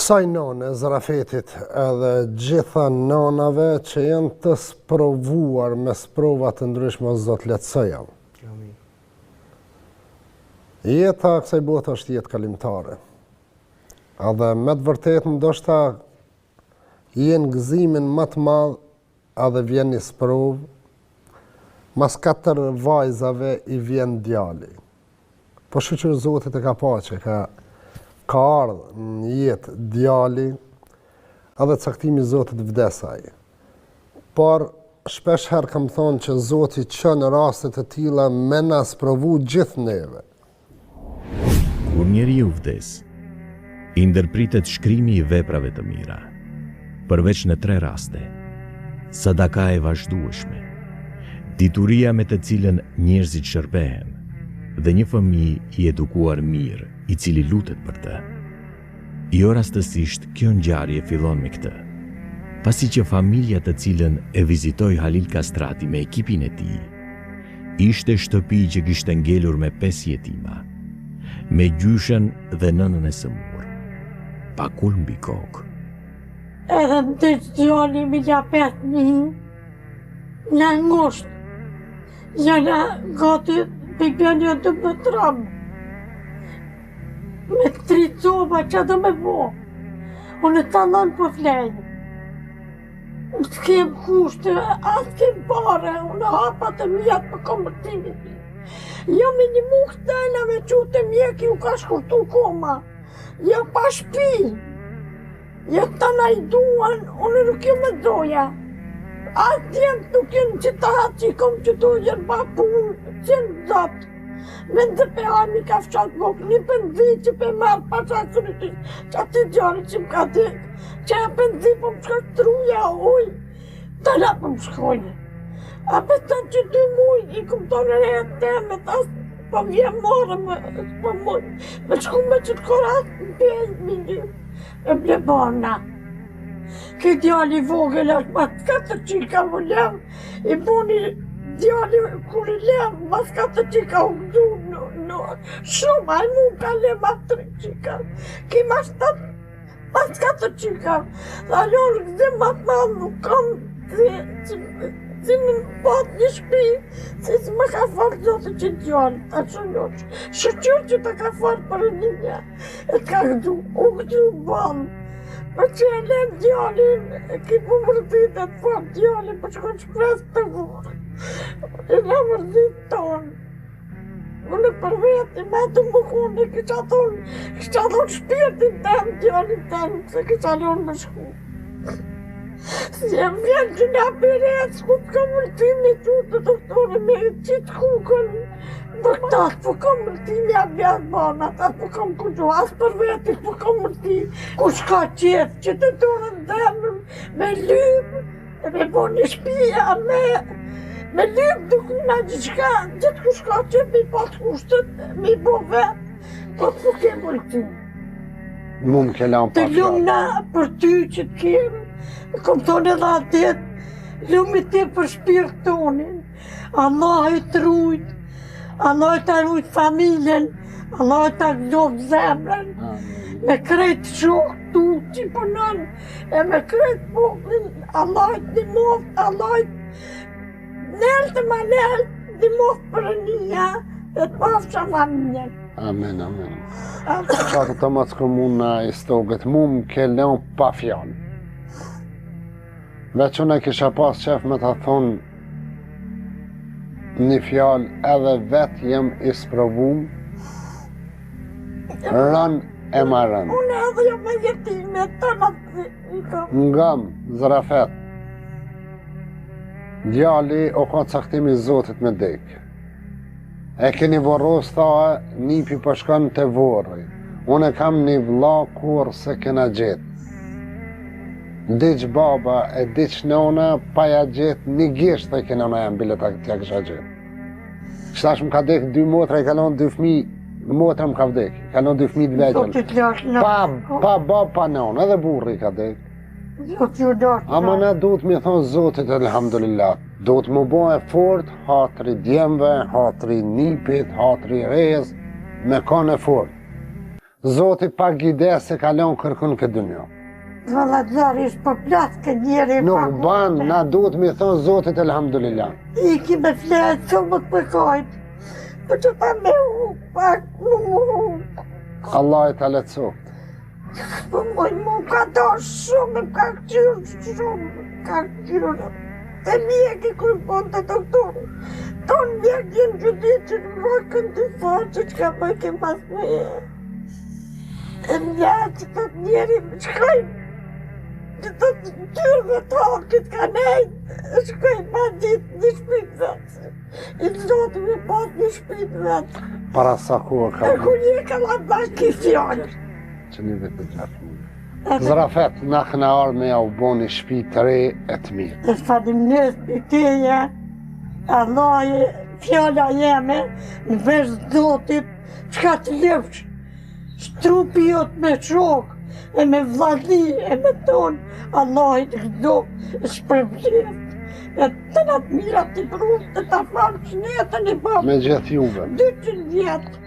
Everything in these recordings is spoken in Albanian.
kësaj none, Zrafetit, edhe gjitha nonave që janë të sprovuar me sprova të ndryshme, Zot lehtësoja. Jeta kësaj bote është jetë kalimtare. Edhe me të vërtetë ndoshta jenë gëzimin më të madh, edhe vjen një sprovë, mas 4 vajzave i vjen djali. Po shqyqër Zotit e ka pa që ka ardhë në jetë djali, edhe caktimi Zotit vdesaj. Por shpesh herë kam thonë që Zotit që në rastet e tilla me na sprovu gjithë neve. Kur njeriu vdes, i ndërpritet shkrimi i veprave të mira, përveç në 3 raste: sadaka e vazhdueshme, dituria me të cilën njerëzit shërbehen, dhe një fëmijë i edukuar mirë, i cili lutet për të. Jo rastësisht kjo ngjarje fillon me këtë, pasi që familja të cilën e vizitoi Halil Kastrati me ekipin e tij, ishte shtëpi që kishte ngelur me 5 jetima, me gjyshen dhe nënën e sëmur, pa kul mbi kokë. Edhe më të djali me ja 5.000, në ngusht, jana gati për bjanja të më tramë, me 3 coba që të me bo, unë të ndonë për flejnë. Të kem kushte, atë kem pare, unë hapa të mjatë për konvertimit. Jo me një mukë tëjna me qute mjeki u ka shkurtu koma. Jo pa shpi. Jo të na i duan, unë nuk jo me doja. Atë jemë nuk jenë që të hatë që i kom që tu jenë pa punë, që në datë. Me ndëpe hajmi ka fshatë vokë, një pëndi që për marë pa qasë që ati djari që më ka dekë, që e pëndi për më shka truja ujë, të la për më shkojnë. A për të që 2 muj i këmëtore e teme, po vje morë me shku me që të korat në pjellë minjë, e ble barna. Këtë djali vogël është mas 4 qika më lem, i buni djali kur i lem, mas 4 qika u gdu në shumë, a i mu ka lem mas 3 qika. Ki mas 4 qika, dhe alorë gëzim mas madhë nuk kam si më bat një shpi, si më ka farë zote që djali, ta shënjosh. Shëqyr që ta ka farë për një, e ka gëdu, u gëdu banë. Për që e len djalin, ki po mërdit e të farë djalin, për që ko shpres të vore. E në mërdit tonë. Unë për veti, me të më kone, kisha thonë shpirtin tem, djalin tem, se kisha lonë me shku. Si e vjen që nga përec, ku të kam mëlltimi që të doktore me qitë kukën. Për këtas për kam mëlltimi a bjatë bana, ta për kam kujtu, as për veti për kam mëlltimi. Ku shka qetë që të dorën zemër, me lymë, e me bo një shpia, me lymë dukuna gjithka, gjithë ku shka qetë me i pas kushtët, me i bo vetë, po të ke mëlltimi. Mu më kelam pa të lumë na për ty që të kemë. Kom tonë edhe atet, lumë ti për shpirë tonin. Allah e të rujt, Allah e të rujt familjen, Allah e të lovë zemrën. Me kretë shokë tu që përnën, e me kretë poklin, Allah e të dimofë, Allah e nërë të ma nërë, dimofë për një, e të pafësha familjen. Amen, amen. Qatë të më të këmuna i stogët, mu më kellon pa fjallë. Veç unë e kisha pas qef me të thonë një fjallë edhe vetë jem i sprovum, rën e ma rën. Unë edhe jo me jetime të në Ngam, Zrafet, djali o ka caktimi Zotit me dekë. E keni vorros thaë, nipi përshkan të vorri. Unë e kam një vlla kur se kena gjetë. Diq baba e diq nona, pa ja gjetë një gisht e kena në jam bilet tja kësha gjetë. Qëtash më ka dekë 2 motra, i kalon 2 fmi, motra më ka vdekë, kalon 2 fmi të vegjën. Pa bab, pa nona, edhe burri ka dekë. Ama ne duhet me thonë Zotit, elhamdulillah, duhet më bo e fort, hatri djemve, hatri nipit, hatri rez, me kanë e fort. Zoti pa gide se kalon kërkun këtë dunjo. Vallazari është për plasë këtë njeri. Nuk ban, na duhet me thonë Zotit elhamdulillah. I ki me fletë që më të përkojtë. Për që ta me pak Allah e ta letësoft. Për mu ka do shumë, ka këqyrë shumë, ka këqyrë. E mjek i kërë ponë të doktorë. Tonë mjek jenë që di që në rokën të farë që ka bëj ke mas me e. E mjek që të njeri më shkojnë. Që të tyrë dhe takit ka nejtë. Shkojnë ma ditë një shpitë vetë. I të zotë me pas një shpitë vetë. Para sa ku ka E ku një ka la bashkë i fjallë. që një vetë të gjatë mundë. Zrafet, na këna arë me ja u bo një shpi të re e të mirë. E falimnes për teje, Allah e fjalla jeme, në vesh Zotit, qka të lefsh, trupi jot me shok, e me vladhi, e me ton, Allah i të gdo, e shpërblet, e të në të mirat të pruvë, të të falë shnetën i bërë. Me gjithë juve. 200 vjetë,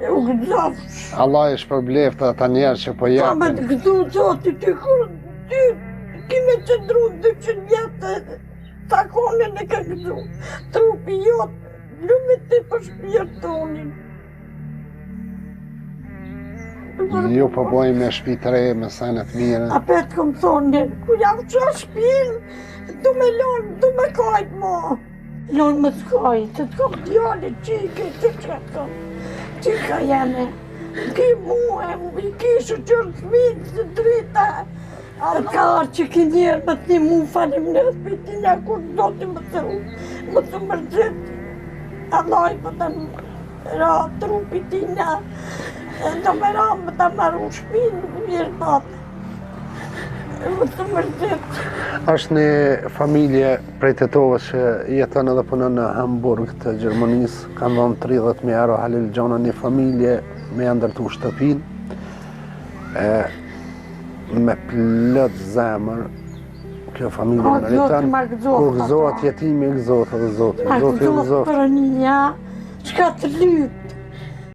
e u gëzafsh. Allah i shpërbleft ata njerë që po Ta me japën. të gëzu Zotit, ty kur ty kime qëndru 200 vjetë, ta konën e ka gëzu. Trupi jotë, lumit ti për shpirtonin. Ju po bojmë me shpi të re, me sajnë të mire. A petë këmë thonë, ku javë që shpinë, du me lonë, du me kajtë mo. Lonë më të kajtë, të të kom djali qike, të që të kom. Qika jene, ki muhe, i kishë qërë të mitë, të drita. Të ka arë që ki njerë më të një mu falim në spitina, kur do të më të ru, më të mërzit. Allah i për të ra trupi tina, do me ra më të maru shpinë, mirë natë. Më të mërzit. Është një familje prej Tetovës që jeton edhe punon në Hamburg të Gjermanisë. Kanë dhënë 30.000 euro Halil Gjona, një familje me ndërtu shtëpinë. Me plot zemër, kjo familje meriton. Kur gëzohet jetimi, gëzohet edhe Zoti. A Zoti gëzohet gëzohet. për një, qka të lypë.